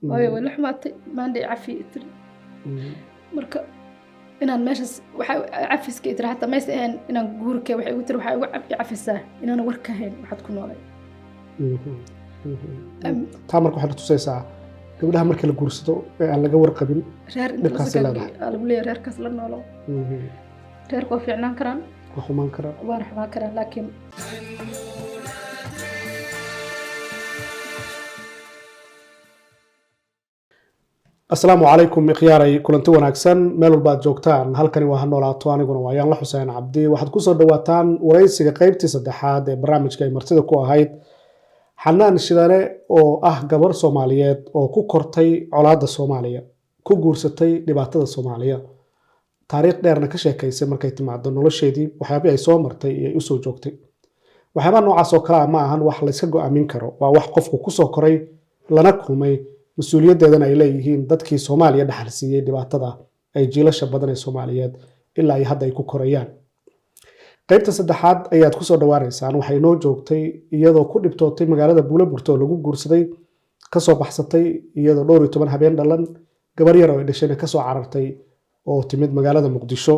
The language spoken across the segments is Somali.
ولا حماتي ما عندي عفي تري مركا inaan meeshas waxa cafiska itra hatta ma iseen inaan guurka waxa ugu tir waxa ugu cafisaa inaan war ka hayn waxad ku noolay taa marka waxa tusaysaa gabadha marka la guursado ee aan laga warqabin dhibkaas lagu leeyahay reerkaas la noolo reerku fiicnaan karaan wax xumaan karaan waan xumaan karaan laakiin السلام عليكم إخياري كلنتي وناكسن ميلو بعد جوكتان هل كانوا هنولاتو أنيقنا ويان الله حسين عبدي واحد كوسر دواتان ورئيس قيبتي صدحات برنامج كاي مرتدى كو هايد حنان الشدالة أو قبر صوماليات أو كو كورتي علاقة الصومالية كو قورستي لبعتد الصومالية تاريخ ديرنا كشيكاي سمر كاي تمعدن نولوشي دي وحيابي أي صومرتي يسو جوكتي وحيابا نوعا سوكرا معهن وحلا يساقو أمين كرو ووحقفكو كوسو كوري لنكومي mas-uuliyaddeedana ay leeyihiin dadkii Soomaaliya dhaxal siiyay dhibaatada ay jiilasha badan ee Soomaaliyeed ilaa ay hadda ay ku korayaan qaybta saddexaad ayaad ku soo dhawaanaysaan waxay noo joogtay iyadoo ku dhibtootay magaalada Buulaburto oo lagu guursaday ka soo baxsatay iyadoo 12 habeen dhalan gabar yar oo ay dhashayna ka soo carartay oo timid magaalada Muqdisho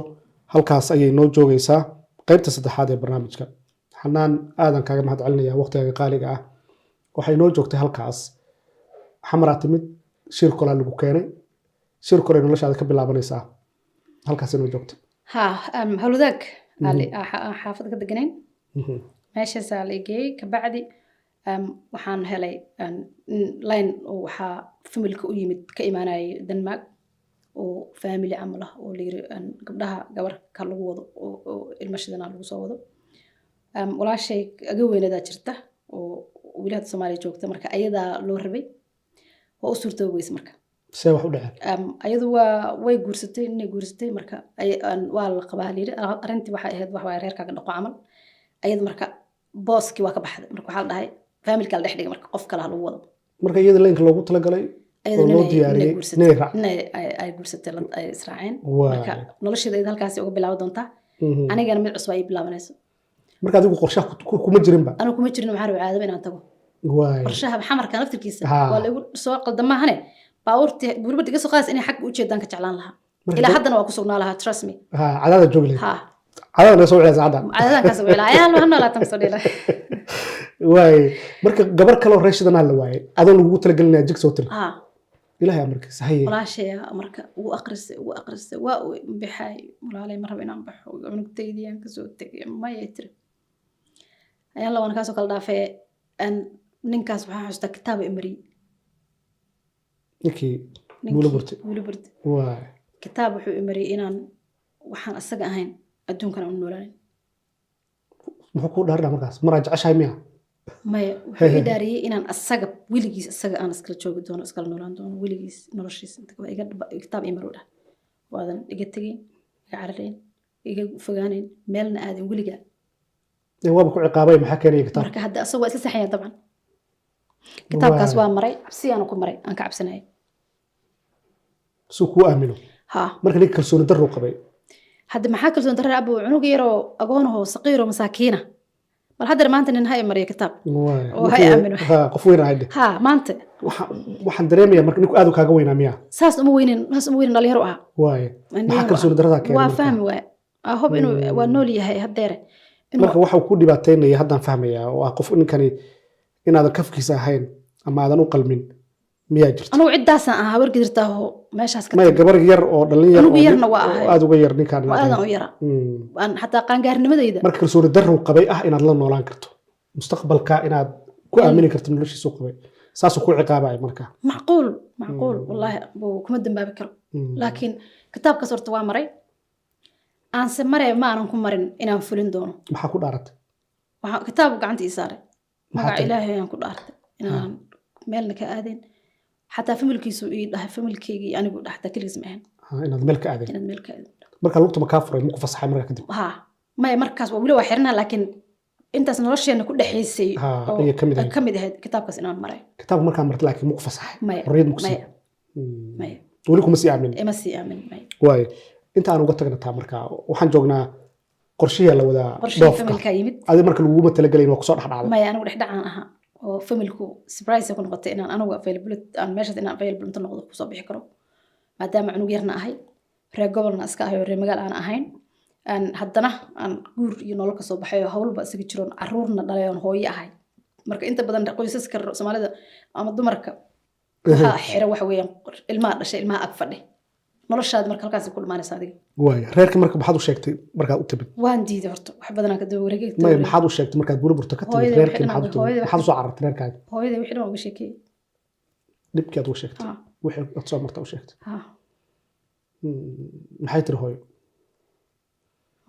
halkaas ayay noo joogaysaa qaybta saddexaad ee barnaamijka xanaan aadan kaaga mahad celinayaa waqtiga qaaliga ah waxay noo joogtay halkaas حمرات مد شير كلا اللي بكيني شير كلا إنه ليش هذا كبل لعبنيسا هل كاسين وجوكت ها هلو ذاك على حافظ كده جنين ماشي سالي جي كبعدي وحان هلاي لاين وحا فملك ويمد كإيماني دنماغ وفاميلي عمله ولير قبلها جبر كالوضو والمشدنا الوصوضو ولا شيء أجوين إذا شرته وولاد الصومالي جوكت مركا أيدا لوربي وأسرته ويس مركا سوى وحده أيضا way guursatay inay guursatay marka ay waa la qabaa liir arintii waxa ahayd wax waa reerkaaga dhaqo camal ayada marka booski waa ka baxday marka waxa la dhahay family kala dhexdhiga marka qof kala lagu wado marka iyada leenka loogu tala galay oo loo diyaariyay ay guursatay ay israaceen marka nolosheeda halkaas uga bilaaw doonta anigana mid cusub ay bilaabanayso marka adigu qorshaha kuma jirin ba anu kuma jirin waxaan caado inaan tago qorshaha xamarka naftirkiisa waa la igu soo qaldamahane باورتي بوربر دقيقة سقاس إني حق وجه دانك تعلان لها إلى حد أنا وأقصنا لها trust me عدد الجملة عدد نسوي على عدد عدد كسوي لها يا الله هنا لا تنسوا لها واي مركب قبر كلو ريش دنا الواي هذا اللي قلت لك لنا جيك صوتنا إلى يا مركب صحيح ولا شيء مركب وأقرس وبحاي ولا علي مرة بينام بح ومن تيدي أنك صوتك ما يتر يا الله وأنا كاسو كل دافع أن ننكاس بحاجة كتاب إمري نكي بولبرت واي كتاب وحو إمري إنان وحان أساق أهين أدون كان أنولانين محكو دارنا مركز مراجع عشاي مياه ما وحو إداري إنان أساق ويليجيس أساق أنا أسكال جوغ دون أسكال نولان دون ويليجيس نورشيس كتاب إمرو ده وهذا إيقاتيجي يعررين إيقا فقانين ميلنا آدم ويليجا وابكو عقابي محاكيني كتاب مركا هدا أسوا أساسا حيان طبعا كتاب كاس waa maray absi aan ku maray aan ka cabsanahay soo ku aamino marka nin kalsooni darro qabay hadda maxaa kalsooni darro abu cunug yaro agoonaho saqiiro masaakiina bal hadda maanta nin hay maray kitaab oo hay aamino qof weyn ahayde maanta waxaan dareemayaa marka ninku aad u kaaga weynaa miya saas uma weynin dhalinyaro ah waay maxaa kalsooni darrada keenay waa fahmi waa hob inuu waa nool yahay haddeer marka waxa uu ku dhibaateynaya haddaan fahmayaa oo qof ninkani inaad kafkiisa ahayn ama aadan u qalmin miyaa jirto anigu ciddaasan ahaa warki jirtaaho meeshaas ka maya gabar yar oo dhalin yar oo yarna waa ahay aad uga yar ninkaan aadan u yara aan xataa qaangaarnimadayda marka kalsooni darro qabay inaad la noolaan karto mustaqbalka inaad ku aamini karto noloshiisa qabay saasoo ku ciqaabay marka macquul wallahi kuma dambaabi karo laakiin kitaabkaas horta waa maray aan se maray ma aanan ku marin inaan fulin doono maxaa ku dhaaratay waxa kitaab gacanta ii saaray magaca ilaahay aan ku dhaartay inaan meelna ka aadin xataa familkiisu ii dhahay familkeygii anigu dhaxta kaliis ma ahan inaad meel ka aadin marka lugta ma ka furay muku fasaxay marka kadib ma markaas waa wili waa xirnaa laakiin intaas nolosheena ku dhaxaysay oo kamid ahayd kitaabkaas inaan maray kitaab markaa martay laakiin muku fasaxay xorriyad muku sii weli kuma sii aamin ma sii aamin waay inta aan uga tagnataa markaa waxaan joognaa qorshihii la wadaa qorshaha familka yimid adi marka lagu matala galay waa ku soo dhaxdhacday ma anigu dhaxdhacaan aha oo familku surprise ku noqotay inaan anigu available aan meeshaas inaan available inta noqdo ku soo bixi karo maadaama cunug yarna ahay reer gobolna iska ahay oo reer magaal aan ahayn aan haddana aan guur iyo nolol ka soo baxay oo hawlba isaga jiroon caruurna dhalay oon hooyo ahay marka inta badan qoysaska Soomaalida ama dumarka waxa xira waxa weeyaan ilmaha dhashay ilmaha ag fadhi noloshaada marka halkaas ku dhamaanaysa adiga waay reerka marka maxaad u sheegtay markaad u timid waan diiday horta wax badan aan ka daba wareegay maxaad u sheegtay markaad Buurburta ka timid reerka maxaad soo carartay reerkaaga hooyada wixii dhan uga sheekay dibkii aad u sheegtay wixii aad soo martay u sheegtay ha maxay tiri hooyo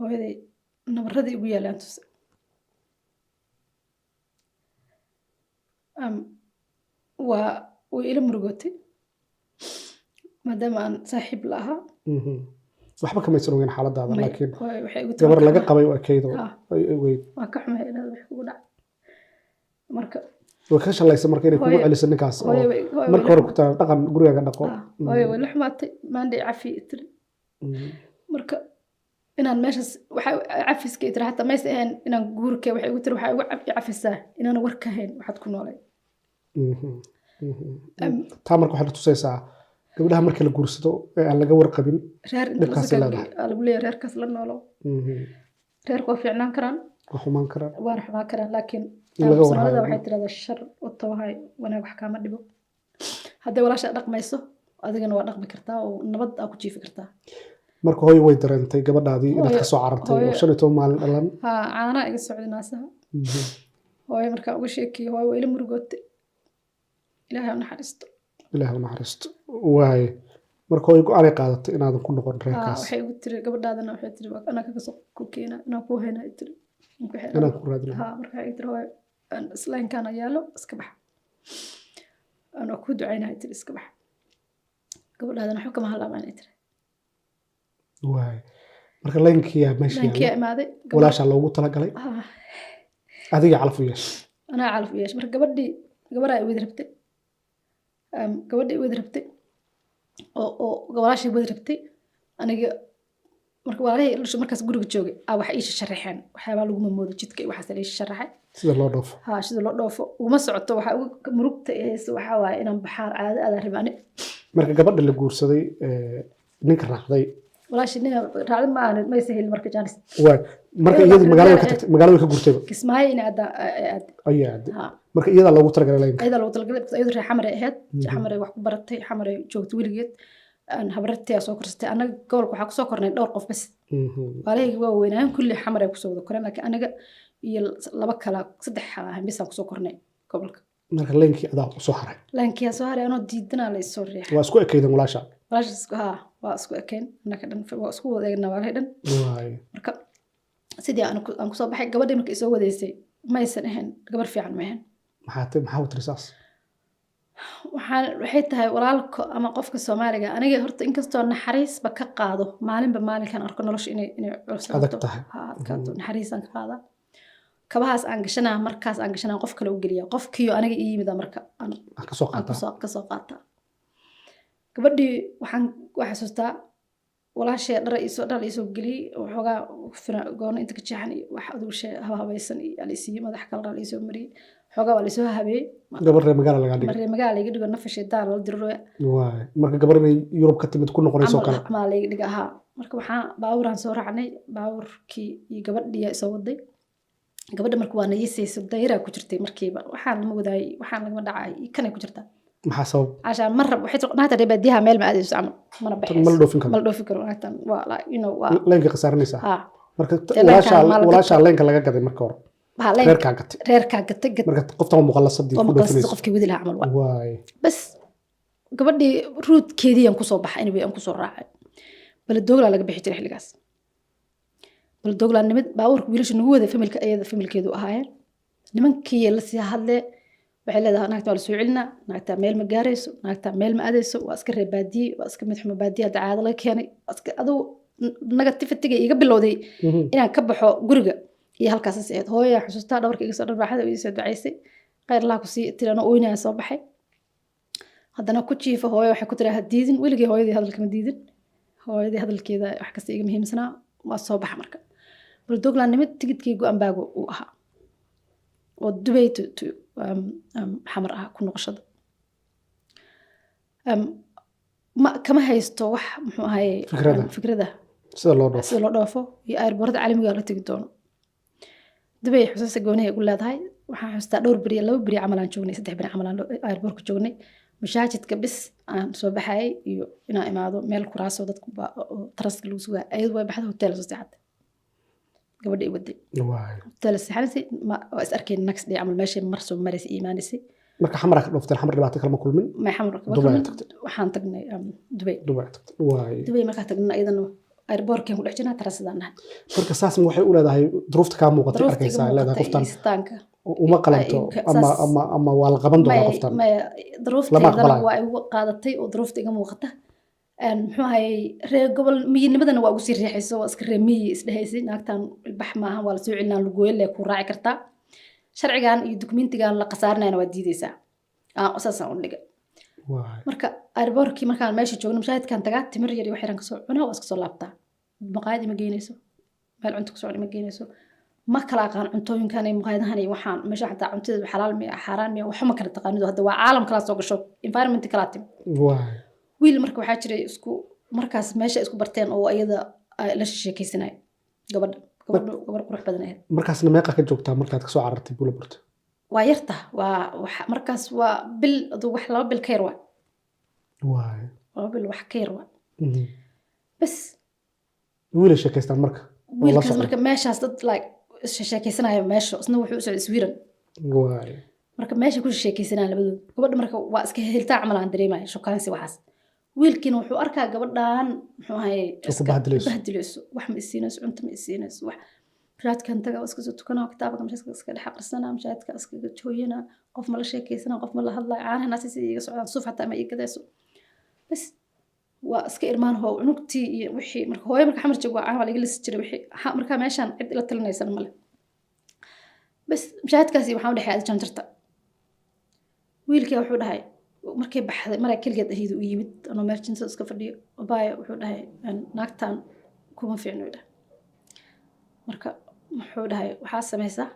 hooyaday nabaradii ugu yaalaan tus waa way ila murugootay maadaama aan saaxiib la ahaa waxba kama aysan ogeyn xaaladaada laakiin gabar laga qabay oo ekeydo waa ka xumay inaad wax kugu dhac marka way ka shalaysa marka inay kugu celiso ninkaas marka hore ku taa dhaqan gurigaaga dhaqo way la xumaatay maandhay cafi tiri marka inaan meeshaas waxa cafiska tiri hatta ma aysan inaan guurkay waxay ugu tiri waxa ugu cafisaa inaan war ka hayn waxaad ku noolay taa marka waxaad tusaysaa gabadhaha marka la guursado aan laga warqabin dhibkaas lagu leeyahay reerkaas la noolo reerku waa fiicnaan karaan waa xumaan karaan waan xumaan karaan laakiin Soomaalida waxay tiraahdaa shar u tahay wanaag wax kama dhibo hadday walaasha dhaqmayso adigana waa dhaqmi kartaa oo nabad aad ku jiifi kartaa marka hooyo way dareentay gabadhaadii inaad ka soo carartay oo 15 maalin dhalan caana iga socday naasaha hooyo marka uga sheekay hooyo ila murugootay ilaahay u naxariisto waay marka hooyo go'aan qaadatay inaadan ku noqon reerkaas waxay ugu tiri gabadhaadana waxay tiri ana kaga soo ku keena inaan ku hayna tiri inaan ku raadino marka ay tiri hooyo islayn kana yaalo iska bax ana ku ducaynahay tiri iska bax gabadhaadana xukuma halaaban ay tiri waay marka laynkiya meesha imaaday walaasha loogu tala galay adiga calaf u yeesh ana calaf u yeesh marka gabadha ay wada rabtay gabadha ay wada rabtay oo gabadhaashii wada rabtay aniga marka walaalahay markaas guriga joogay wax ii sharaxeen waxyaaba lagu mamoodo jidka iyo waxaas la ii sharaxay sida loo dhoofo sida loo dhoofo uma socoto waxa ugu murugta hayso waxa waaye inaan baxaar caado aad rabani marka gabadha la guursaday ninka raacday walaashii nin raacday ma sahil marka jaanis waay marka iyadii magaalada ka gurtay kismaayo in aad marka iyada loogu talagalay laynka iyada loogu talagalay iyadu reer xamar ahayd xamar wax ku baratay xamar joogtay wiligeed aan habartay soo korsatay anaga gobolka waxa ku soo kornay dhowr qof bas walaahiga waa weynaan kulli xamar ay ku soo wada koreen laakiin anaga iyo laba kala saddex bis aan ku soo kornay gobolka marka laankii adaa u soo haray laankii soo haray anoo diidana la soo riixay waa isku ekeydan walaasha waa isku ekeen anaga dhan waa isku wada eegna walaahi dhan marka sidii aan ku soo baxay gabadhii markii soo wadaysay ma aysan ahayn gabar fiican ma ahayn maxaa u tirisaas waxay tahay walaalka ama qofka Soomaaliga aniga horta inkastoo naxariisba ka qaado maalinba maalinkan arko nolosha inay adag tahay adkaato naxariisan ka qaada kabahaas aan gashanaa markaas aan gashanaa qof kale u geliya qofkiyo aniga ii yimid marka aan ka soo qaata gabadhii waxaan xasuustaa walaashay dhar isoo geliyay waxoogaa goona inta ka jeexan iyo wax aduu shay habaysan iyo alisiyo madax kale dhar isoo mariyay xogaa waa lisoo habeeyay gabar reer magaala laga dhigay reer magaala laga dhigo nafashay daal la diro waay marka gabar inay Yurub ka timid ku noqonayso kale ma laga dhiga marka waxaan baawuraan soo raacnay baawurkii iyo gabadhii soo waday gabadha marka waa nayiisayso dayra ku jirtay markiiba waxaan lama wadaay waxaan laga dhacay kanay ku jirtaa maxaa sabab عشان مرة waxay noqonaysaa baadiyaha meel ma aadayso amal mana baxayso mal dhoofin karo intaan waa waa leenka qasaaranaysa marka walaasha leenka laga gaday marka hore reerka gatay marka qofta muqallasadii ku dhoofinaysa qofkii wadi lahaa amal waay bas gabadhii ruudkeedii aan ku soo baxay inay aan ku soo raacay bal doogla laga bixi jiray xilligaas bal doogla nimid baawurka wiilasha nagu wada familkeedu ahaayeen nimankii la sii hadlay waxay leedahay naagta wala soo cilina naagta meel ma gaarayso naagta meel ma aadayso waa iska reer baadiye waa iska mid xumo baadiye caado laga keenay iska adoo negativity iga bilowday inaan ka baxo guriga iyo halkaas aad hooyo xusuustaa dhabarka iga soo dharbaaxada oo isoo ducaysay khayr Allah ku sii tirano ooynaa soo baxay haddana ku jiifa hooyo waxay ku tiraahdaa diidin weligii hooyadii hadalka ma diidin hooyadii hadalkeeda wax kasta iga muhiimsanaa waa soo baxa marka bal doglaan nimid tigidkii go'an baago uu ahaa oo Dubai to xamar ah ku noqoshada ma kama haysto wax muxuu ahaye fikrada sida loo dhoofo iyo airportada caalamiga la tagi doono Dubai xusuusta goonihay ugu leedahay waxaan xustaa dhowr beri 2 beri camal aan joognay 3 beri camal aan airportka joognay mashaajidka bis aan soo baxay iyo inaan imaado meel kuraaso dadku taraska lagu sugaa ayadu way baxda hotel soo saacad gabadha ay waday hotel saxansi ma is arkeen next day camal meesha mar soo maris iimaanisi marka xamar ka dhofteen xamar dhibaato kale ma kulmin ma xamar waxaan tagnay Dubai marka tagnay ayadana airportka ku dhex jirnaa tarasadaan nahay marka saas waxay u leedahay duruufta ka muuqatay arkaysaa leedahay qoftan uma qalanto ama waa la qaban doonaa qoftan ma duruufteedana waa ay ugu qaadatay oo duruufta iga muuqata muxuu ahaayey reer gobol miyinimadana waa ugu sii riixayso waa iska reer miyi isdhehaysay naagtan bax maahan waa la soo celinaa lugooyle ku raaci kartaa sharcigan iyo dokumentigan la qasaarinayna waa diidaysaa saasaan u dhigay marka airportkii markaan meesha joogno mashaahidkan tagaa timir yar iyo wax yaraan kasoo cunaa waa iska soo laabtaa maqaayadi ma geynayso meel cunto kasoo cuni ma geynayso ma kala aqaan cuntooyinkan iyo maqaayadahan iyo waxaan meesha xataa cuntadeedu xalaal miya xaaraan miya waxba ma kala taqaanido hadda waa caalam kala soo gasho environment kala tim wiil marka waxaa jiray isku markaas meesha isku barteen oo ayada la sheekaysanay gabar qurux badan ahayd markaasna meeqa ka joogtaa markaad ka soo carartay Buulaburta waa yarta waa markaas waa bil wax 2 bil ka yar waa bil wax ka yar waa bas wiil sheekaystaan marka wiilkaas marka meeshaas dad like sheekaysanayo meesha isna wuxuu soo iswiiran marka meesha ku sheekaysanaa labadood gabadha marka waa iska heltaa camal aan dareemayo shokaansi waxaas wiilkiina wuxuu arkaa gabadhan muxuu ahaye iska bahdilayso wax ma isiinayso cunto ma isiinayso wax raadkan taga iska soo tukanaa kitaabka mashaadka iska dhex aqrisanaa mashaadka iska jooyana qof ma la sheekaysanaa qof ma la hadlaa caanaha naasi si iga socdaan suuf xataa ma iga gadayso bas waa iska irmaan hoo cunugtii iyo wixii marka hooyo marka xamar joog waa caana waa laga lisi jiray wixii marka meeshaan cid ila talinaysan male bas mashaadkaasi waxaan u dhexay aad janjarta wiilkii wuxuu dhahay markay baxday maray kaligeed ahayd u yimid anoo emergency iska fadhiyo baaya wuxuu dhahay naagtan kuma fiicno ila marka wuxuu dhahay waxa sameeysaa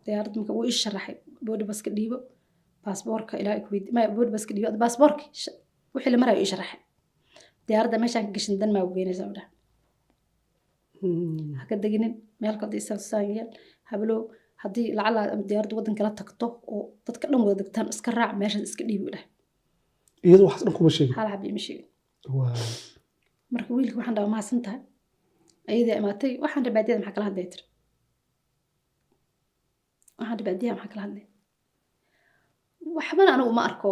diyaarad marka uu sharaxay boodi baska dhiibo baasaboorka ilaa ay ku weydiin ma boodi baska dhiibo baasaboorka wixii la maray ii sharaxay diyaaradda meeshaan ka gashin dan ma u geynaysaa u dhahay haka deginin meel ka diisan saayeen hablo haddii lacala diyaaradda waddan kala tagto oo dadka dhan wada degtaan iska raac meeshaas iska dhiibi u dhahay iyadu wax dhan kuma sheegin hal xabbi ma sheegin marka wiilka waxaan dhahaa mahadsan tahay ayadii imaatay waxaan rabaadiyada maxaa kala hadlay tir waxaan rabaadiyada maxaa kala hadlay waxbana anigu ma arko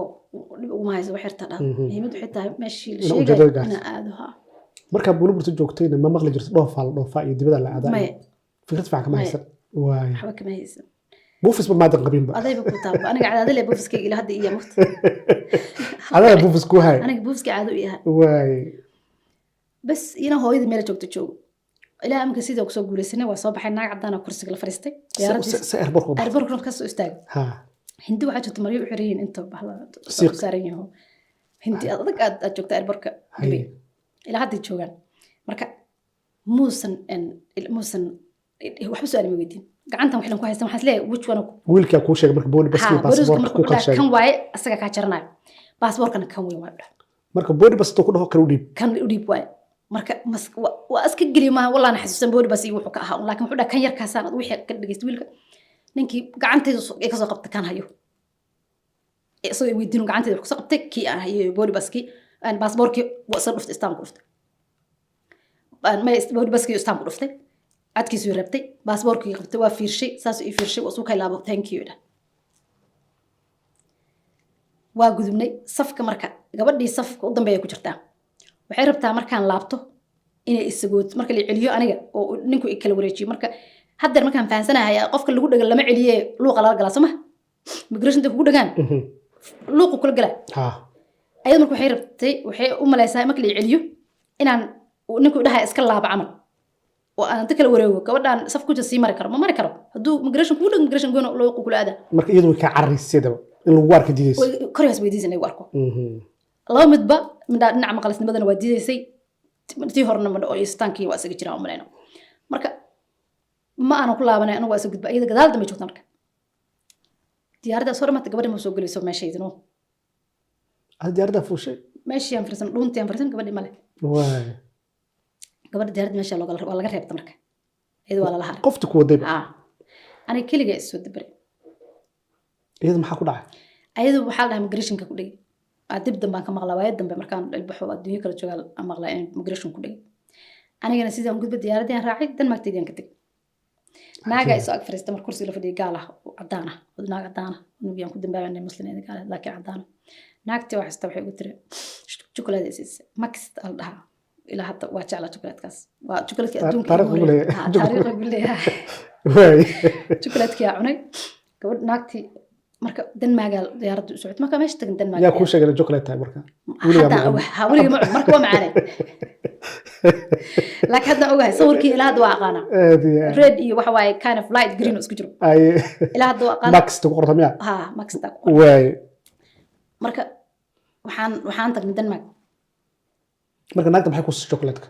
dhib uguma hayso wax yarta dhan muhiimadu waxay tahay meeshii la sheegay inaan aado ha marka Buulaburta joogtayna ma maqli jirto dhoofa iyo dibada la aadaa fikrad fiican kama haysan waxba kama haysan buufis ma maadan qabinba adayba ku taab aniga cadaadale buufiskayga ila hadda iyo mufti adayba buufis ku hay aniga buufiska caado u yahay bas ina hooyada meel joogto joog ilaa amka sidoo ku soo guulaysanay waa soo baxay naag cadaan kursiga la fariistay airportka ka soo istaag hindi waxa jirta mariyo u xireen inta bahla saaran yahay hindi adag aad joogta airportka Dubai ilaa hadda joogan marka muusan waxba su'aal ma weydiin gacantan waxaan ku haystaa waxaan isleeyahay which one wiilka ku sheegay marka boodi baski baasaboorka ku kala sheegay kan waaye asaga ka jaranayo baasaboorkana kan weyn waa marka boodi baski ku dhaho kala u dhiib kan u dhiib waaye marka waa iska geli ma wallahi xasuusan boodi baski wuxuu ka ahaa laakiin wuxuu dhahay kan yarkaasaan ad wixii ka dhageysto wiilka ninkii gacanteedu ay ka soo qabtay kan hayo isagoo weydiin gacanteedu ku soo qabtay kii aan hayo boodi baski aan baasaboorkii waa soo dhuftay istaan ku dhuftay ma boodi baski istaan ku dhuftay adkiisu rabtay baasaboorkii qabtay waa fiirshay saas ii fiirshay waa soo kay laabo thank you waa gudubnay safka marka gabadhii safka u dambeeya ku jirtaa waxay rabtaa markaan laabto inay isagood marka la celiyo aniga oo ninku kala wareejiyo marka hadda markaan fahansanahay qofka lagu dhagal lama celiye luuqa la gala sama migration kugu dhagaan luuqu kula gala ayada marka waxay u malaysaa marka la celiyo inaan ninku dhahay iska laabo camal oo aan inta kala wareego gabadhan saf ku sii mari karo ma mari karo hadduu migration kugu dhag migration goona loo kula aada marka iyadu way ka carrisidaba in lagu arko diidayso koryaas weydiisan ay arko laba midba midna dhinaca maqalisnimadana waa diidaysay tii horna ma oo istaankii waa isaga jiraan u malayno marka ma aanu ku laabanay anigu waa isa gudba iyada gadaal dambe joogta marka diyaaradda soo dhammaatay gabadhi ma soo gelayso meeshaydino هذا ديارة فوشي meeshii aan fariisan dhuuntii aan fariisan gabadhi male واي gabadha diyaaradda meesha waa laga reebta marka iyada waa lala haray قفتك وديب aniga keliga is soo dabaray إذا ما حكوا داعي ayadu waxaa la dhahay migrationka ku dhigay dib dambaan ka maqlaa waayad dambe markaan ilbaxo adduunyo kala joogaa aan maqlaa in migration ku dhigay anigana sidaan u gudba diyaaradii aan raacay Denmark-teedii aan ka tegay naaga isoo ag fariistay mar kursiga la fadhiyay gaal ah oo cadaan ah naag cadaan ah nabiyaan ku dambaabay muslimiin gaal laakiin cadaan naagtii wax hasta waxay ugu tiri chocolate is max al dhaha ilaa hadda waa jeclaa chocolate-kaas waa chocolate-ka adduunka taariikh uu leeyahay واي chocolate-kii aan cunay gabadh naagtii marka Denmark diyaaraddu u socotay marka meesha tagan Denmark يا كوشة قال الجوكليت هاي مركا weliga ma marka waa macaanay laakiin hadda ogahay sawirkii ilaa hadda waa aqaana red iyo waxa waaye kind of light green oo isku jiro أي ilaa hadda waa aqaana ماكس تقول قرطة مياه max ta واي marka waxaan tagnay Denmark مركا ناقدم حيكون الجوكليتك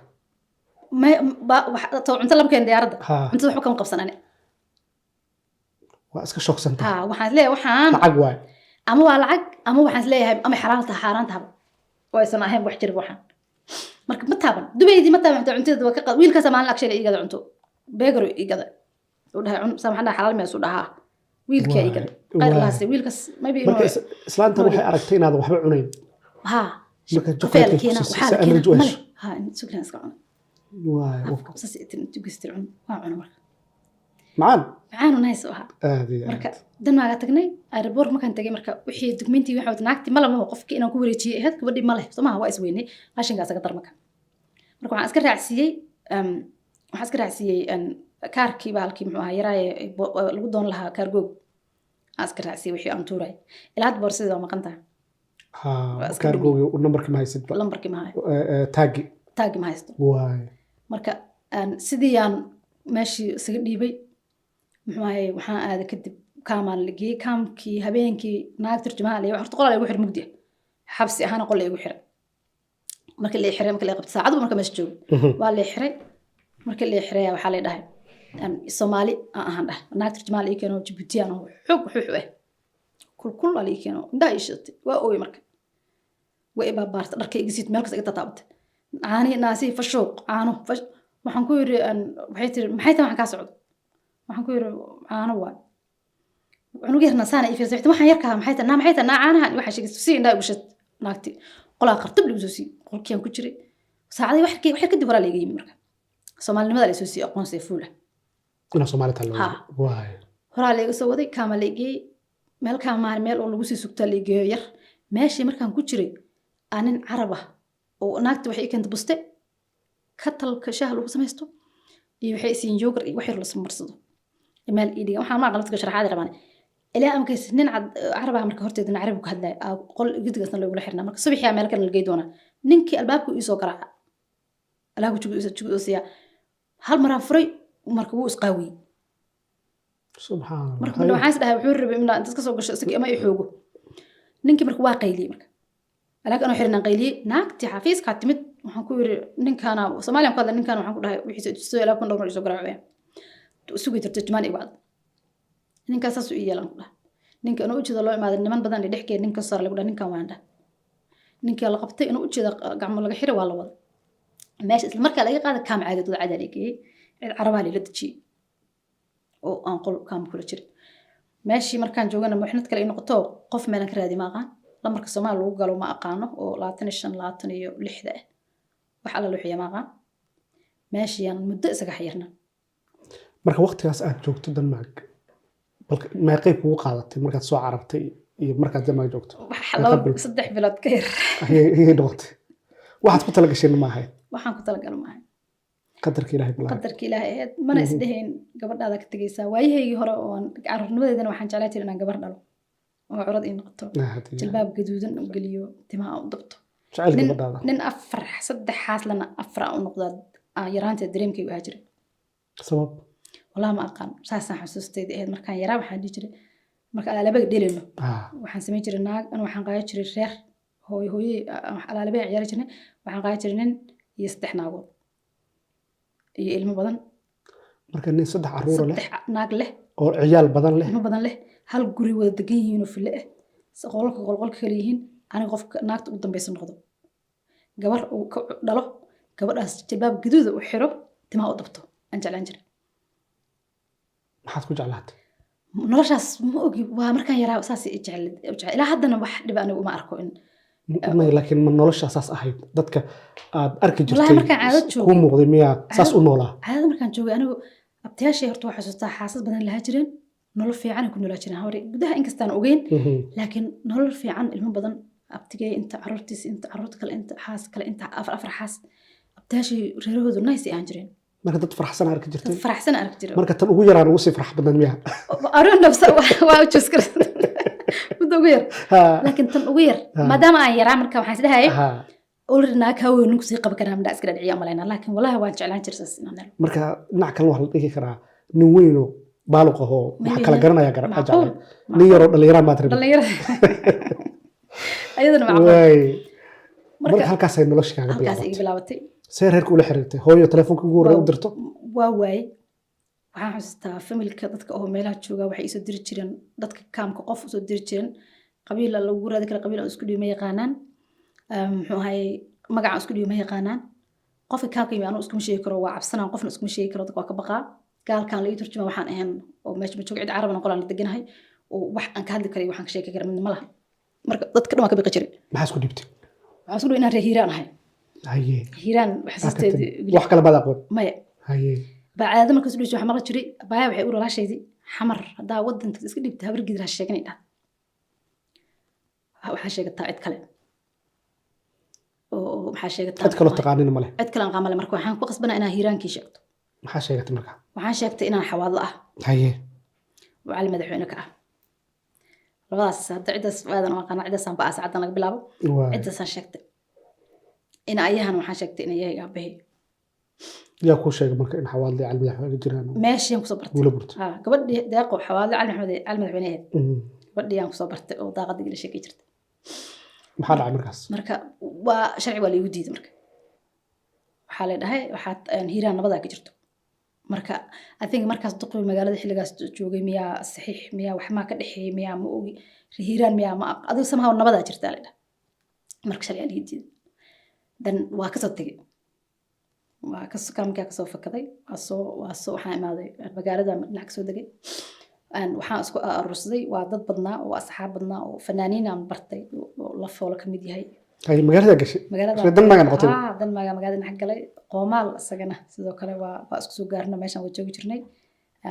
to cunto laba keen diyaaradda ها cuntada waxba kama qabsanane واسك شوك سنتا waxaan leeyahay waxaan لعق واي ama waa lacag ama waxaan leeyahay ama xaraan tahay oo aysan ahayn wax jir waxaan marka ma taaban dubaydii ma taaban cuntada waa ka qad wiilkaas maalin akshay igada cunto beegaro igada oo dhahay cun samaxna xalaal ma soo dhahaa wiilka igada qayrlaas wiilkaas maybe marka islaanta waxay aragtay inaad waxba cunayn ha marka joogteena waxa la keenay ha sukran iska cun waay sasiitin tugistir cun waa cun marka macaan oo nice aha marka Denmark tagnay airport markaan tagay marka wixii documentary waxa naagti ma lama qofkii inaan ku wareejiyay ahayd gabadhii ma leh Soomaha waa is weynay qashinkaas ka darmaka marka waxaan iska raacsiiyay kaarkii baalkii muxuu ahaa yaraaye lagu doon lahaa kaargoog aan iska raacsiiyay wixii aan tuuray ilaa hadda boorsada waa maqan tahay kaargoog numberkii ma haysid numberkii ma hayo taagi ma haysto waay marka sidii aan meeshii isaga dhiibay muxuu ahaa waxaan aaday kadib kaamaan ligay kaamkii habeenkii naag turjumaan leeyahay horta qolal ay ugu xir mugdi xabsi ahaan qol ay ugu xiray marka la xiray marka la qabtay saacadu marka meesha joog waa la xiray marka la xiray waxa la dhahay Soomaali ahaan dhahay naag turjumaan leeyahay keeno Djibouti aan xog kul ali keeno indaa ishatay waa ooy marka way baabarta dharka igisid meel kasta iga tataabtay aani naasi fashuuq aanu waxaan ku yiri waxay tiri maxay tahay waxaan ka socdo waxaan ku yiri aanu waa عنقرنا سنة في زحمة ما حيركها محيط النام محيط النام عنها واحد شيء سوسي ندا وشت ناكتي قلا قرطب لي بزوسي قل كيان كجري ساعدي واحد كده برا لي جيم مركب سومالي ماذا سوسي أقون سيفولة أنا سومالي تلو واي برا لي سوودي كامل لي مال كامل مال ولا بوسي سكت لي جير ماشي مركب كجري أنا عربة وناكتي وحي كنت بستي كتل كشهر وسميستو يوحي سينجوكر وحير لسمرصدو مال إيدي وحنا ما غلطت كشرح هذا رماني إلى أمك سنين عربها مركب هرتي أنا عربك هذا قل جد قصنا لو حرنا مركب صبح يا مالك الجيدونا ننكي البابك يسوقرع لا كنت تقول هل مرة فري ومركبوس قوي سبحان الله مركب لو حاسد هاي وحور بمنا أنت تسكسو قش ما يحوجه ننكي مركب واقيلي مركب لكن أنا حرنا قيلي ناك تحافيز كاتمت وحنكور ننك أنا سومالي مقدر ننك أنا وحنكور هاي وحيس تسوي لا كن دور يسوقرع وياه سوقي ترتجمان بعض ninka saas u yeelan kula ninka inuu u jeedo loo imaado niman badan ee dhexkeed ninka sar lagu dhahay ninka waanda ninka la qabtay inuu u jeedo gacmo laga xiray waa la wada meesha isla markaa laga qaada kaam caadad wada cadaaliyay cid carabaha la dajiyay oo aan qol kaam kula jiray meeshii markaan joogana muxnad kale in noqoto qof meelan ka raadi ma aqaan lamarka Soomaali lagu galo ma aqaano oo 25 iyo 6 ah wax alla luuxiya ma aqaan meeshii aan muddo isaga xirna marka waqtigaas aad joogto Denmark ما يقيك وقعدت مركز سو عربتي مركز زي ما جوجت حلو صدح بلاد كير هي نقطة واحد كنت لقى شيء ما هي waxaan ku talagal maahay qadarka ilaahay mana isdhahayn gabadhaada ka tagaysaa waayahaygi hore oo carruurnimadeedana waxaan jeclaa jiray inaan gabar dhalo oo curad ii noqoto jilbaab gaduudan u geliyo timaha u dabto nin 3 xaaslana 4 u noqdaa yaraanteed dareemkay u jiray sabab والله ما أقام ساسا حسوستي ده مركان يرى وحد يجري مركان على بالك ديلنا وحن سمي جري ناق أنا وحن قاعد جري الريح هو على بالك عيال جري وحن قاعد جري يستحنا عقول يلم بدن مركان صدح عرورة له ناق له أو عيال بدن له بدن له hal guri wada degan yihiin oo fille ah qolqolka kale yihiin aniga qofka naagta ugu dambaysa noqdo gabar uu ka dhalo gabadhaas jilbaab gaduuda u xiro timaha u dabto aan jeclaan jiray maxaad ku jeclaatay noloshaas ma ogi waa markaan yaraa saas jecel ilaa haddana wax dhib anigu uma arko in laakiin ma nolosha saas ahayd dadka aad arki wallahi jirtay markaan caado ku joogay muuqday miyaa saas u noolaa caadada markaan joogay anigu abtiyaashii horta waxaa xasuustaa xaasas badan lahaa jireen nolol fiican ay ku noolaa jireen hore gudaha inkastaan ogeyn laakiin nolol fiican ilmo badan abtigay inta caruurtiis inta caruurta kale inta xaas kale inta afar xaas abtiyaashii reerahoodu nice ay ahaan jireen marka dad faraxsan arki jirtay dad faraxsan arki jiray marka tan ugu yaraan ugu sii farax badan miyaa aroon nafsa waa u juskar muddo ugu yar laakiin tan ugu yar maadaama aan yaraa marka waxaan isdhahayay already naag haween ninku sii qaban karaa midhaa iska dhadhiciya malaynaa laakiin wallahi waan jeclaan jiray saas inaan helo marka dhinac kale wax la dhigi karaa nin weyn oo baaluq ahoo wax kala garanaya jeclay nin yaroo dhallinyaraan baad rabi dhalinyaro ayadana macquul marka halkaasay nolosha kaaga halkaas iga bilaabatay bilaabatay see reerka ula xiriirtay hooyo telefoonka ugu horreeya u dirto waa waaye waxaan xasuustaa familka dadka oo meelaha jooga waxay isoo diri jireen dadka kaamka qof usoo diri jireen qabiila lagu raadi kara qabiil aan isku dhiyo ma yaqaanaan muxuu ahay magacaan isku dhiyo ma yaqaanaan qofka kaamka yimi anuu iskuma sheegi karo waa cabsanaan qofna iskuma sheegi karo dadka waa ka baqaa gaalkaan la ii turjuma waxaan ahayn oo meesha ma joogo cid carabana qolaan la deganahay oo wax aan ka hadli karay waxaan ka sheegi kara midna ma laha marka dadka dhan waa ka baqi jiray maxaa isku dhibtay waxaan isku dhiyo inaan reer hiiraan ahay haye hiiraan xasuusteedu wax kale baad aqoon maya haye bacaada markaas u dhashay waxaa maqli jiray baaya waxay u walaashaydii xamar haddaa wadanka iska dhibta habar gidir ha sheeganay dhah waxaa sheegataa cid kale oo maxaa sheegataa cid kaloo taqaanina male cid kale aan qaamale marka waxaan ku qasbanaa inaan hiiraankii sheegto maxaa sheegatay marka waxaan sheegtay inaan xawaadlo ah haye oo cali madaxweyne ka ah labadaas hadda ciddaas aadan u aqaana ciddaasaan ba aasa caddan laga bilaabo ciddaasaan sheegtay in ayahan waxaan sheegtay in ayahay aabbahay yaa kuu sheegay marka in xawaadle cali madaxweyne jiraan meeshiyaan kusoo bartay wula burtay gabadhii deeqo xawaadle cali madaxweyne ahayd gabadhii aan kusoo bartay oo daaqadii ila sheegi jirtay maxaa dhacay markaas marka waa sharci waa laigu diiday marka waxaa la dhahay waxaad hiiraan nabadaa ka jirto marka I think markaas duqoy magaalada xilligaas joogay miyaa saxiix miyaa wax ma ka dhaxeeyay miyaa ma ogi hiiraan miyaa ma adigu somehow nabadaa jirtaa la dhahay marka sharci laigu diiday dan waa kasoo tegay waa kasoo kaamkaa kasoo fakaday waxaan imaaday magaalada dhinac kasoo degay waxaan isku arursaday waa dad badnaa oo asxaab badnaa oo fanaaniin aan bartay oo la foolo ka mid yahay ay magaalada gashay danmaaga noqotay danmaaga magaalada dhex galay qoomaal isagana sidoo kale waa isku soo gaarno meeshaan waa joogi jirnay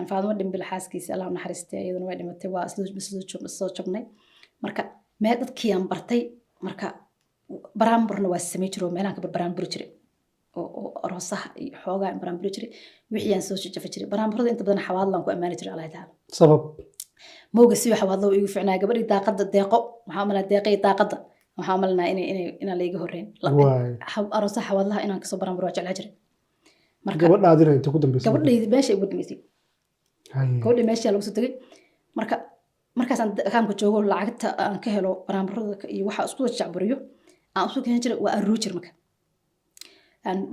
faadimo dhimbil xaaskiisa allah naxariistay iyaduna way dhimatay waa isoo jabnay marka mee dadkii aan bartay marka baraanburna waa samey jiro meelahan ka baraanburi jiray oo aroosaha iyo xoogaa baraanburi jiray wixii aan soo jafa jiray baraanburada inta badan xawaadlaan ku ammaani jiray allah taala sabab mooga si xawaadlo igu ficnaa gabadhii daaqada deeqo waxaa malaa deeqay daaqada waxaa malnaa inaan layga horreyn aroosaha xawaadlaha inaan kasoo baraanburo waa jeclaa jiray marka gabadhaadina inta ku dambeysay gabadhaydi meesha ugu dambeysay gabadhii meesha lagu soo tegay marka markaasaan kaamka joogo lacagta aan ka helo baraanburada iyo waxa isku jacburiyo aan usoo keenan jiray waa aruu jir marka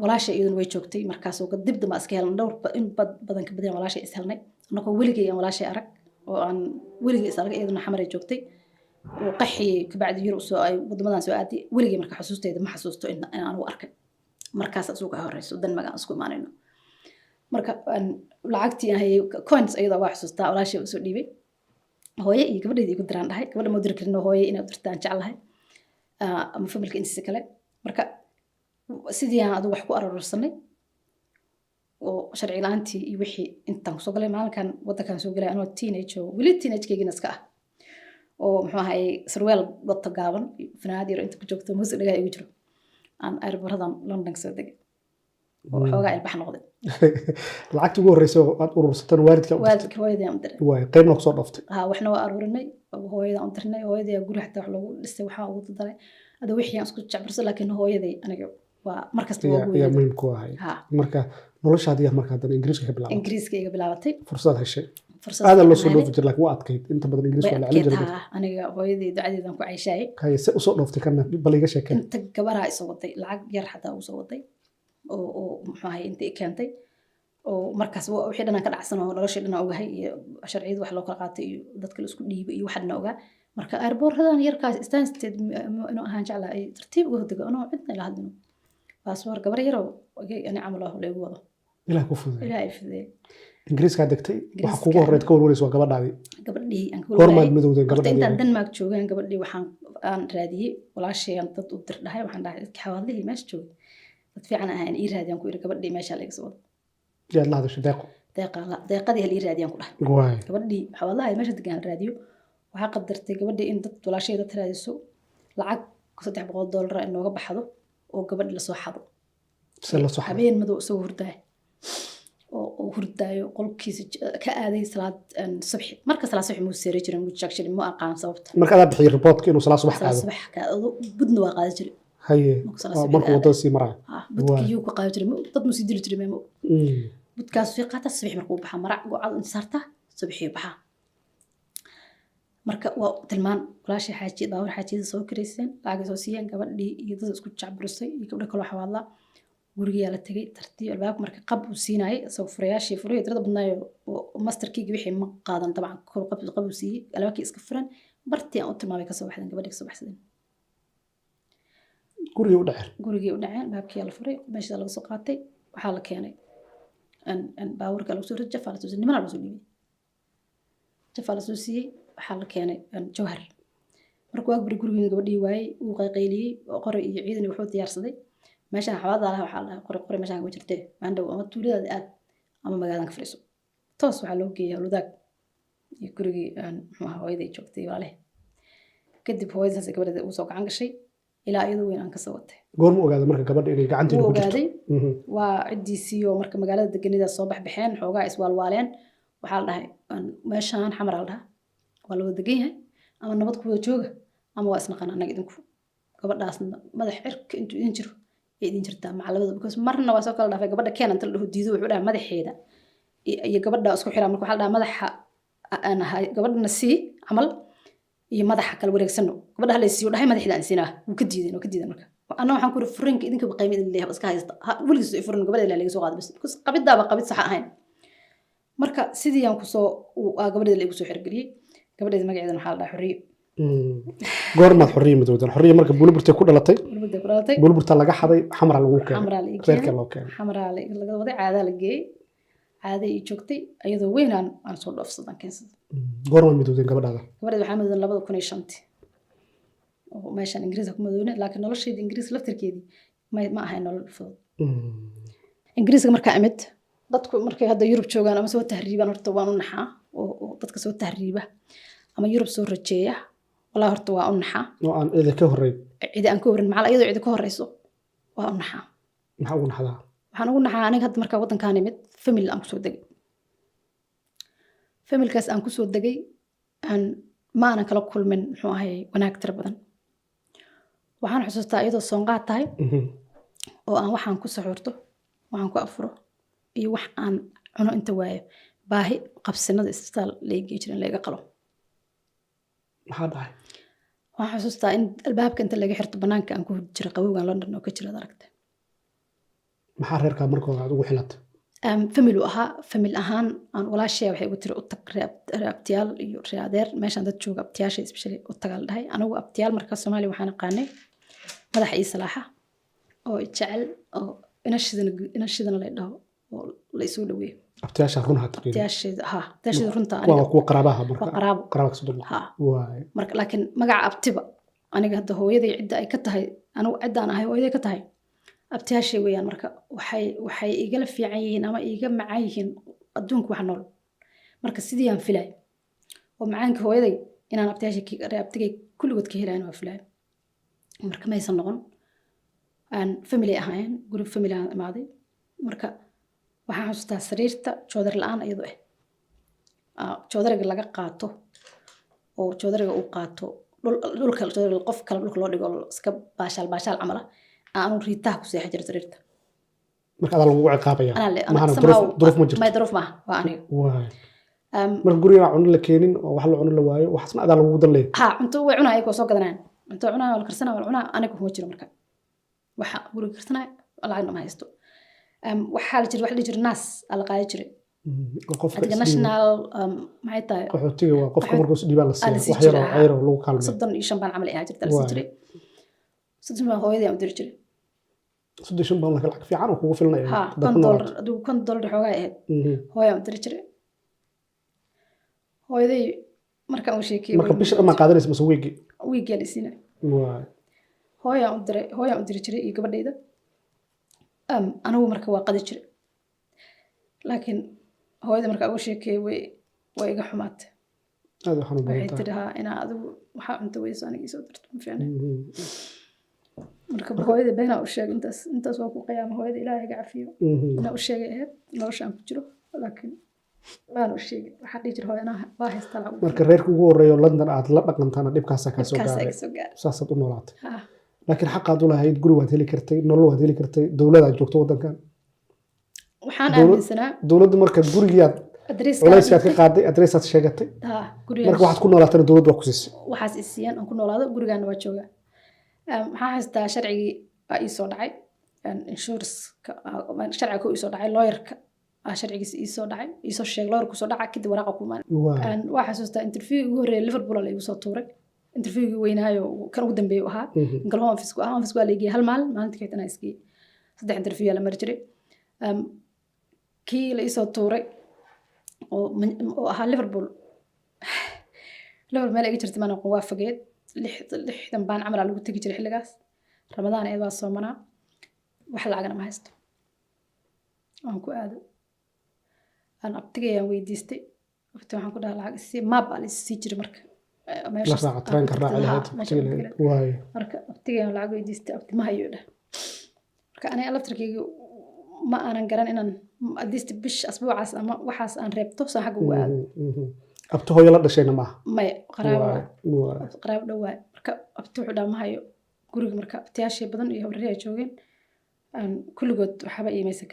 walaasha iyaduna way joogtay markaasoo dib damba iska helnay dhowr in badan ka badan walaasha is helnay anagoo weligay aan walaashay arag oo aan weligay is arag iyaduna xamaray joogtay oo qaxiyey kabacdi yurub soo ay wadamadan soo aaday weligay marka xusuusteeda ma xasuusto in aan u arkay markaas asuga horeyso dan magaan isku imaanayno marka lacagtii aan hayay coins iyadoo waa xasuustaa walaashay usoo dhiibay hooye iyo gabadheedii igu diraan dhahay gabadha ma diri karin hooye inaad dirtaan jeclahay ama familka intiisa kale marka sidii aan adigu wax ku arursanay oo sharci la'aantii iyo wixii intaan kusoo galay maalinkan wadankan soo galay anoo teenage oo weli teenage-keygina iska ah oo muxuu ahay sarweel wata gaaban fanaanad yar inta ku joogto muusig dhagaa igu jiro aan airboradan London soo degay oo xoogaa ilbax noqday lacagtii ugu horreysay oo aad urursataan waalidka hooyadii aan diray waay qaybna kusoo dhooftay waxna waa aruurinay hooyada aan dirnay hooyadii guri xataa wax lagu dhisay waxaa ugu daray ada wixii aan isku jacbursan laakiin hooyadii aniga waa markasta waa yaa muhiim ku ahay marka noloshaadii marka haddana ingiriiska ka bilaabatay ingiriiska iga bilaabatay fursad heshay aada loo soo dhoofi jiray laakiin waa adkayd inta badan ingiriiska waa la celin jiray aniga hooyadii ducadeedan ku cayshaayay haye se usoo dhooftay kana bal iga sheekay inta gabaraa isoo waday lacag yar xataa usoo waday oo muxuu ahay inta i keentay oo markaas wixii dhanaan ka dhacsan oo noloshii dhanaan ogahay iyo sharciyada wax loo kala qaatay iyo dadka la isku dhiibay iyo waxaadna ogaa marka airboorradan yarkaas Stansted inuu ahaan jeclaa ay tartiib uga dego anoo cidna ila hadlino baasboor gabar yaroo ani camal ah leegu wado ilaahay ku fududeeyay ilaahay fidee ingiriiska degtay waxa kugu horeed ka warwaraysa waa gabadhaadii gabadhii aan ku goormaad midowday gabadhaadii intaan Denmark joogaan gabadhii waxaan aan raadiyay walaashayaan dad u dir dhahay waxaan dhahay dadka xawaalihii meesha joogay dad fiican ahaan ii raadiyaan ku iri gabadhii meesha laga soo wado yaad la hadashay deeqadii hal ii raadiyaan ku dhahay waay gabadhii xawaalaha meesha degan raadiyo waxaa qadartay gabadhii in dad walaashay dad raadiso lacag $300 inooga baxdo oo gabadhii la soo xado habeen madow soo hurdaay oo hurdaayo qolkiisa ka aaday salaad subax marka salaad subax muu seeray jiray muu jagshay ma aqaan sababta marka aad bixiyay reportka inuu salaad subax qaado subax ka budna waa qaadi jiray haye marka wadada sii maray budkii ku qaadi jiray dad muu sii dili jiray meemo budkaas fi qaata subax markuu baxa marac go'aad inta saarta subaxii baxa marka waa tilmaan walaashay xaaji baawar xaajida soo kareyseen lacag soo siiyeen gabadhii iyo dad isku jacburisay iyo gabdho kale xawaala guriga la tagay tartiib albaab marka qab uu siinay soo furayaashii furay tirada badnaayo oo masterkii wixii ma qaadan dabcan kor qab uu siiyay albaabkii iska furan bartii aan u tilmaamay ka soo baxdan gabadhii ka soo baxsadeen guriga u dhaceen baabkii la furay meesha laga soo qaatay waxa la keenay an baawurka lagu soo rajaf ala soo niman la soo dhibay jaf ala soo siiyay waxa la keenay jawhar markuu agbar guriga gabadhii waayay uu qayqayliyay qoray iyo ciidan wuxuu diyaarsaday meeshan xawaada laha waxa la qoray meeshan ka jirtay maandhow ama tuulada aad ama magaalada ka fariiso toos waxa loo geeyay ludaag iyo gurigii muxuu ahaa hooyaday joogtay walaale kadib hooyadaas gabadha uu soo gacan gashay ilaa iyadoo weyn aan ka soo watay goorma ogaaday marka gabadha inay gacanteeda ku jirto waa cidiisii oo marka magaalada deganida soo baxbixeen xoogaa iswaalwaaleen waxa la dhahay meeshan xamar la dhaha waa loo degan yahay ama nabad ku wada jooga ama waa isna qanaan idinku gabadhaas madax cirka intuu idin jiro ay idin jirtaa macallabada because marna waa soo kala dhaafay gabadha keenan tal dhaho diido wuxuu dhahay madaxeeda iyo gabadha isku xiraa marka waxa la dhahaa madaxa aan ahay gabadhana sii camal iyo madaxa kala wareegsano gabadha la siiyo dhahay madaxda aan siinaa wuu ka diiday marka ana waxaan ku iri furinka idinka qiimo idin leeyahay iska haysta waligiis ay furin gabadha laga soo qaado bas because qabidaaba qabid sax ahayn marka sidii aan ku soo gabadha la igu soo xirgeliyay gabadheeda magaceeda waxa la dhahaa xuriyo goormaad xuriyo midowdan xuriyo marka buulburtay ku dhalatay buulburta laga xaday xamra lagu keenay reerka loo keenay xamra laga waday caada la geeyay caada ay joogtay ayadoo weyn aan soo dhoofsadan keensaday goorma midowdan gabadhaada waxaa midowdan 2005 oo meeshan ingiriis ku midowday laakiin nolosheeda ingiriis laftirkeedii ma ahayn nolol fudud ingiriiska markaa imid dadku markay hadda Yurub joogaan ama soo tahriibaan horta waan u naxaa oo dadka soo tahriiba ama Yurub soo rajeeya wala horta waa u naxaa oo aan cid ka horeyn macala iyadoo cid ka horeyso waa u naxaa maxaa ugu naxdaa waxaan ugu naxaa aniga hadda markaa wadankaan imid family aan ku soo degay familkaas aan ku soo degay ma aanan kala kulmin muxuu ahay wanaag tira badan waxaan xusuustaa iyadoo soonqaad tahay oo aan waxaan ku saxurto waxaan ku afuro iyo wax aan cuno inta waayo baahi qabsinada isbitaal leeyahay jirin leega qalo maxaa dhahay waxaan xusuustaa in albaabka inta laga xirto banaanka aan ku jiro qabowgan London oo ka jira aragtay maxaa reerka markoo aad ugu xilatay family family ahaan aan walaashay waxay ugu tiri u tag abtiyaal iyo raadeer meeshan dad jooga abtiyaasha especially u tagal dhahay anigu abtiyaal marka Soomaali waxaan aqaanay madax iyo salaaxa oo jecel oo inashidana la dhaho oo la isoo dhaweeyo abtiyaasha runha taqeen abtiyaasha runta waa kuwa qaraabaha marka qaraabo soo dhaw waay marka laakiin magaca abtiba aniga hadda hooyaday cidda ay ka tahay anigu ciddaan ahay hooyaday ka tahay abtiyaashay weeyaan marka waxay igala fiican yihiin ama iga macaan yihiin adduunka wax nool marka sidii aan filay oo macaanka hooyaday inaan abtigay kulligood ka helaan waa filay marka ma aysan noqon aan family ahayn group family aan imaaday marka waxaan xasuustaa sariirta joodar la'aan iyadoo joodariga laga qaato oo joodariga uu qaato dhulka joodariga qof kale dhulka loo dhigo iska baashaal camal aanu riitaha ku seexan jiray sariirta marka aad lagu ciqaabaya duruuf ma jirto ma duruuf ma waa aniga waay marka guriga cuno la keenin oo wax la cuno la waayo waxasna aad lagu dalay cunto way cunaa ay ko soo gadanaan cunto cunaa wala karsana wala cunaa aniga kuma jiro marka waxa guriga karsana lacag ma haysto waxaa la jira wax la jira naas ala qaadi jiray qofka adiga national maxay tahay qaxootiga waa qofka markuu is dhiibaa la Ah, la siiyaa sii wax yar oo jiray, cayr oo lagu kaalmeeyo 35 baan camal ahaa jirta la sii Waay. jiray 35 baan hooyadii aan u diri jiray 35 baan lacag fiican oo kugu filanaya ha dad ku noolaato. $10 adigu $10 xoogaa ahayd Mhm. hooyaan u diri jiray hooyaday markaan u sheekiyey marka bisha dhammaan qaadanaysa mase weegi wiigyaa la isiina waay hooyaan u diri jiray iyo gabadhayda anigu marka waa qadi jiray laakiin hooyada markaa ugu sheekeeyey way iga xumaatay aad waxaan u waxay baahantaa tiri haa inaa adigu waxaa cunto weyso aniga isoo darto ma fiicna marka hooyada beenaa u sheegay intaas waa ku qiyaama hooyada ilaahay iga cafiyo inaa u sheegay ahayd nolosha aan ku jiro laakiin waan u sheegay waxaa dhihi jira hooyo anaa waa haystaa lacag marka reerka ugu horeeyo London aad la dhaqantana dhibkaasa ka soo kaasa gaaray iga soo gaaray saasaad u noolaatay haa laakiin xaqaad u lahayd guri waad heli kartay nolol waad heli kartay dowlad aad joogto wadankan waxaan Dowlad- aaminsanaa dowladda marka gurigiyaad adreeska culayskaad ka qaaday adreesaad sheegatay haa marka gurigaan waxaad ku noolaatana dowladda waa ku siisay waxaas isiiyaan aan ku noolaado gurigaana waa joogaa maxaa haystaa sharcigii aa ii soo dhacay insuranska sharciga ku ii soo dhacay lawyerka sharcigiisa ii soo dhacay ii soo sheegay lawyerku soo dhaca kadib waraaqa ku imaan waay waa xasuustaa interview ugu horreeyay Liverpool la igu soo tuuray interviewgii weynaayo kan ugu dambeeyay ahaa inkal home office waa la igey hal maalintii kayt anaa iskii 3 interview la mari jiray kii la ii soo tuuray oo ahaa Liverpool meel iga jirtay maana waa fageed 6 baan camal lagu tagi jiray xilligaas ramadaan ee waa soomanaa wax lacagna ma haysto aan ku aado aan abtigayaan weydiistay waqti waxaan ku dhahay lacag si map aan sii jiray marka la raaca tareenka raaci lahayd waay marka abtigayaan lacag weydiistay abti ma hayo dhah marka aniga laftarkayga ma aanan garan inaan adist bish asbuucaas ama waxaas aan reebto soo xag ugu aado abto hooyo la dhashayna maaha maya waay qaraabo dhowaa marka abti wuxuu dhaa ma hayo guriga marka abtiyaashii badan iyo habrihii ay joogeen kulligood waxba imaysa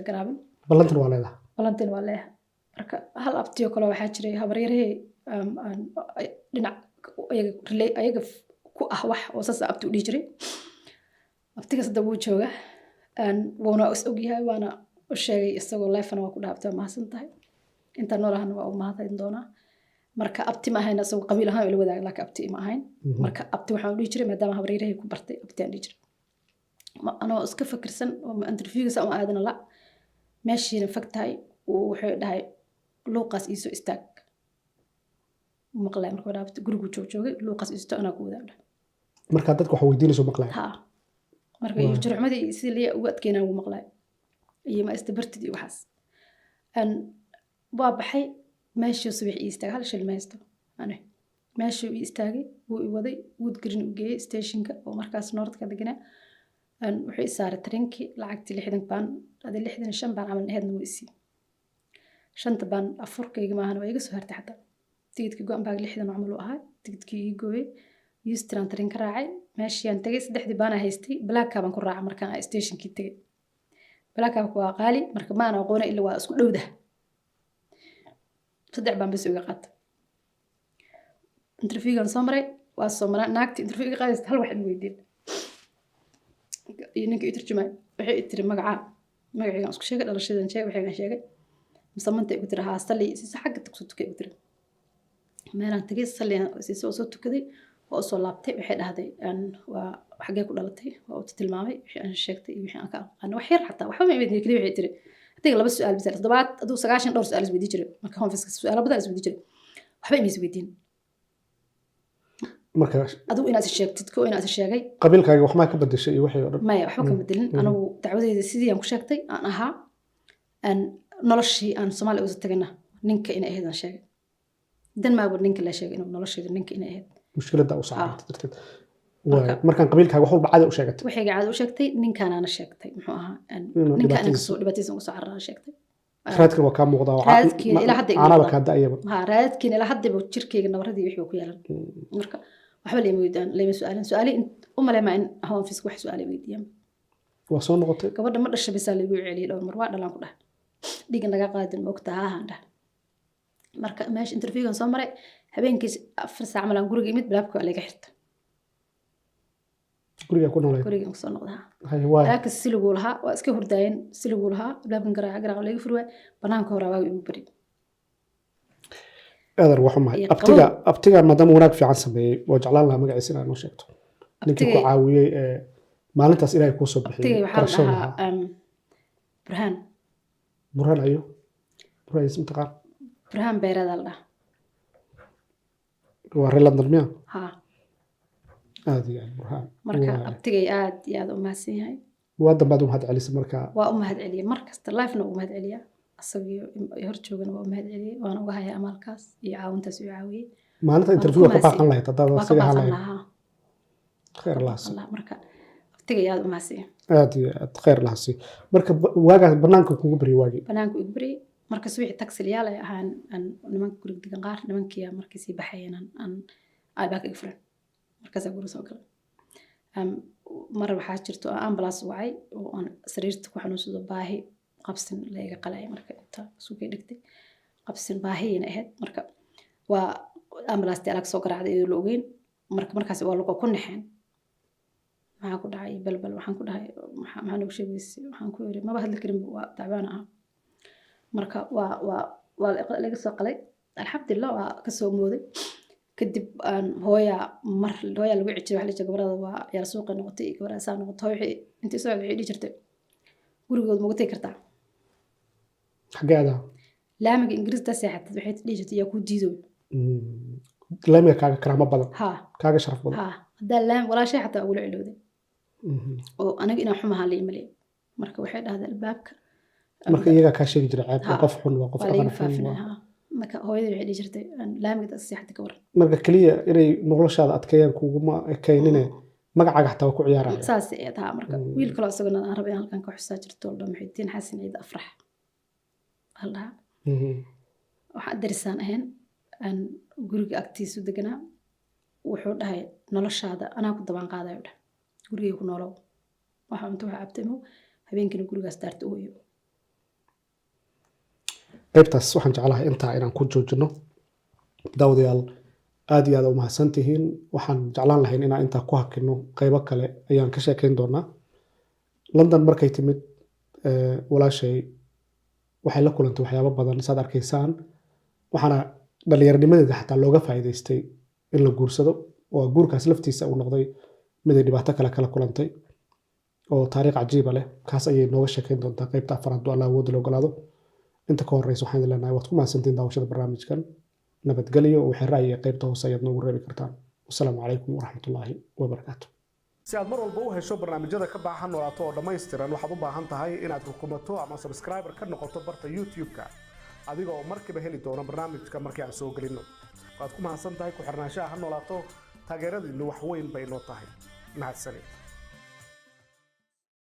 garaabin ballantan waa leedahay balantin waa leeyahay marka hal abtiyo kale waxaa jiray habaryarihii dhinac ayaga ku ah wax oo saas abti u dhihi jiray abtigaas hadda wuu jooga wuuna is ogyahay waana u sheegay isagoo leefana waa ku dhaabtay waa mahadsan tahay inta noolahana waa u mahadin doonaa marka abti ma ahayn isagoo qabiil ahaan ila wadaag laakiin abti ma ahayn marka abti waxaan u dhihi jiray maadaama habaryarihii ku bartay abti aan dhihi jiray anoo iska fakirsan oo interviewgiisa ama aadana la meeshiina fag tahay wuxuu dhahay luuqaas iisoo istaag maqlay marka dhaabta gurigu joogay luuqaas iisoo anaa ku wadaagna marka dadku waxa weydiinayso maqlay haa marka iyo jurxmadii si liya ugu adkeynaa ugu maqlay iyo ma istabartid iyo waxaas waa baxay meeshii subax ii istaagay hal shil ma haysto ane meeshii ii istaagay wuu i waday wood green u geeyey stationka oo markaas noordka deganaa wuxuu i saaray tarinkii lacagtii 60 baan adi 65 baan camal ahaydna wuu isii 5 baan afurkayga maahan waa iga soo hartay xataa tigidkii go-an baa 60 camal u ahaa tigidkii ii gooyey Eustran tarin ka raacay meeshii aan tagay 3 baan haystay Black baan ku raacay markaan stationkii tagay Black waa qaali marka ma aan aqoonay ilaa waa isku dhowdah 3 baan bas uga qaatay interviewgan soo maray waa soo maray naagti interviewga qaadaysa hal wax in weydiin iyo ninka turjumay waxay tiri magacayga isku sheegay dhalashadan sheegay musamanta ay ku tiri haa sali si xagga tagso tukay ku tiri meelaan tagay sali si soo tukaday oo soo laabtay waxay dhahday waa xagee ku dhalatay waa uu tilmaamay wixii aan sheegtay iyo wixii aan ka aqaan wax yar xataa waxba ma imidin kaliya waxay tiri adiga laba su'aal bisal toddobaad aduu 9 dhowr su'aal isweydiin jiray marka conference su'aalo badan isweydiin jiray waxba ima isweydiin marka aduu inaad sheegtid ko inaad sheegay qabiilkaaga wax ma ka bedeshay iyo wixii oo dhan maya waxba kama bedelin anigu dacwadeeda sidii aan ku sheegtay aan ahaa noloshii aan Soomaaliya uga tagana ninka inay ahayd aan sheegay Denmark ninka la sheegay inuu nolosheeda ninka inay ahayd mushkiladda u saartay darteed markaan qabiilkaaga wax walba caadi u sheegatay waxay caadi u sheegtay ninkan aan sheegtay muxuu ahaa ninka aan soo dhibaataysan ugu soo carraa sheegtay raadkan waa ka muuqdaa raadkiina ilaa hadda aanaba ka daayaba raadkiina ilaa hadda jirkeyga nabaradii wixii ku yeelan marka waxba leema weydaan leema su'aali u maleema in home office wax su'aali weydiiyaan waa soo noqotay gabadha ma dhashay bisaa lagu celiyay dhowr mar waa dhalaan ku dhahay dhigan laga qaadin moogta haan dhahay marka meesh interviewgan soo maray habeenkii 4 saac malan guriga imid bilaabka laga xirtay guriga ku noolay guriga kusoo noqdaa hay waay laakiin siliguu lahaa waa iska hurdaayeen siliguu lahaa albaabkan garaaca laga furwaay banaanka hore waa igu bari aadar waxu mahay Iyo abtiga maadaama wanaag fiican sameeyey oo jeclaan lahaa magaciisa inaad noo sheegto ninkii ku caawiyey maalintaas ilaahay kuu soo bixiyey abtigay waxaa la dhahaa burhaan ayo burhaan isma taqaan burhaan beeradaa la dhahaa waa reer London miya haa aad iyo aad burhaan marka abtigay aad iyo aad u mahadsan yahay waa dambaad u mahad celisay marka waa u mahad celiya mar kasta life-na ugu mahad celiya asagii hor joogana waa u mahad celiyay waana uga hayaa amaalkaas iyo caawintaas uu caawiyey maalinta interview ka baaqan lahayd haddaad waa ka asiga baaqan halayd lahaa khayr lahas Allah marka abtigay aad u mahadsan yahay aad iyo aad khayr lahasi marka waagaas banaanka kugu bari waagi banaanka igu bari marka subaxii taxiliyaal ay ahaan nimanka guriga degan qaar nimankiya markii sii baxayeen aan albaabka iga furan markaasaa guri soo galay mar waxaa jirto ambulance wacay oo aan sariirta ku xanuunsado baahi qabsin la iga qalay marka inta suuqay dhigtay qabsin baahiyina ahayd marka waa ambulance alag soo garaacday iyadoo la ogeyn markaas waa lagu ku naxeen maxaa ku dhacay balbal waxaan ku dhahay maxaa nagu sheegaysay waxaan ku yiri maba hadli karin waa tacbaan ah marka waa laga soo qalay alxamdulillah waa ka soo mooday kadib aan hooya lagu cijiray wax la jira gabarada waa yar suuqa noqotay gabarada saa noqotay wixii intii soo wixii dhigi jirtay gurigood ma gutay kartaa xageeda laamiga ingiriiska seexatay waxay dhigi jirtay yaa ku diido laamiga kaaga karaamo badan ha kaaga sharaf badan ha hadaa laam walaa shay xataa ugu cilowday oo aniga inaan xumaha la imalay marka waxay dhahdeen albaabka marka iyaga ka sheegi jiray ceeb qof xun waa qof laga xun faafinaha marka hooyadii waxay dhigi jirtay laamiga dadka seexatay ka waran marka kaliya inay noloshaada adkeeyaan kuguma ekaynine magacaaga xataa waa ku ciyaaraya saas ay tahay marka wiil kale asagana aan rabay halkan ka xusaa jirto oo Muxiidiin Xasan Ciid Afrax halda waxa darisaan ahayn aan guriga agtiisu deganaa wuxuu dhahay noloshaada anaa ku daban qaadayo dhahay guriga ku noolow waxa inta waxa abtimo habeenkina gurigaas daarta ooyo qaybtaas waxaan jeclahay intaa inaan ku joojino daawadayaal aad iyo aad u mahadsantihiin waxaan jeclaan lahayn inaan intaa ku hakino qaybo kale ayaan ka sheekayn doonaa London markay timid walaashay waxay la kulantay waxyaabo badan saad arkaysaan waxaana dhalinyarnimadeeda xataa looga faa'iidaystay in la guursado oo guurkaas laftiisa uu noqday mid ay dhibaato kala kulantay oo taariikh cajiiba leh kaas ayay nooga sheekayn doontaa qaybta afraad oo Allah awood loo ogolaado inta ka horeysa waxaan idin leenahay waad ku mahadsantihiin daawashada barnaamijkan nabadgelyo wixii ra'yi qaybta hoose ayaad noogu reebi kartaan wasalaamu calaykum waraxmatullaahi wabarakaatu si aad mar walba u hesho barnaamijyada ka baahan noolaato oo dhammaystiran waxaad u baahan tahay inaad rukumato ama subscriber ka noqoto barta YouTube-ka adiga oo markiiba heli doona barnaamijka markii aan soo gelino waad ku mahadsan tahay ku xirnaanshaha ha noolaato taageeradiinu wax weyn bay noo tahay mahadsanid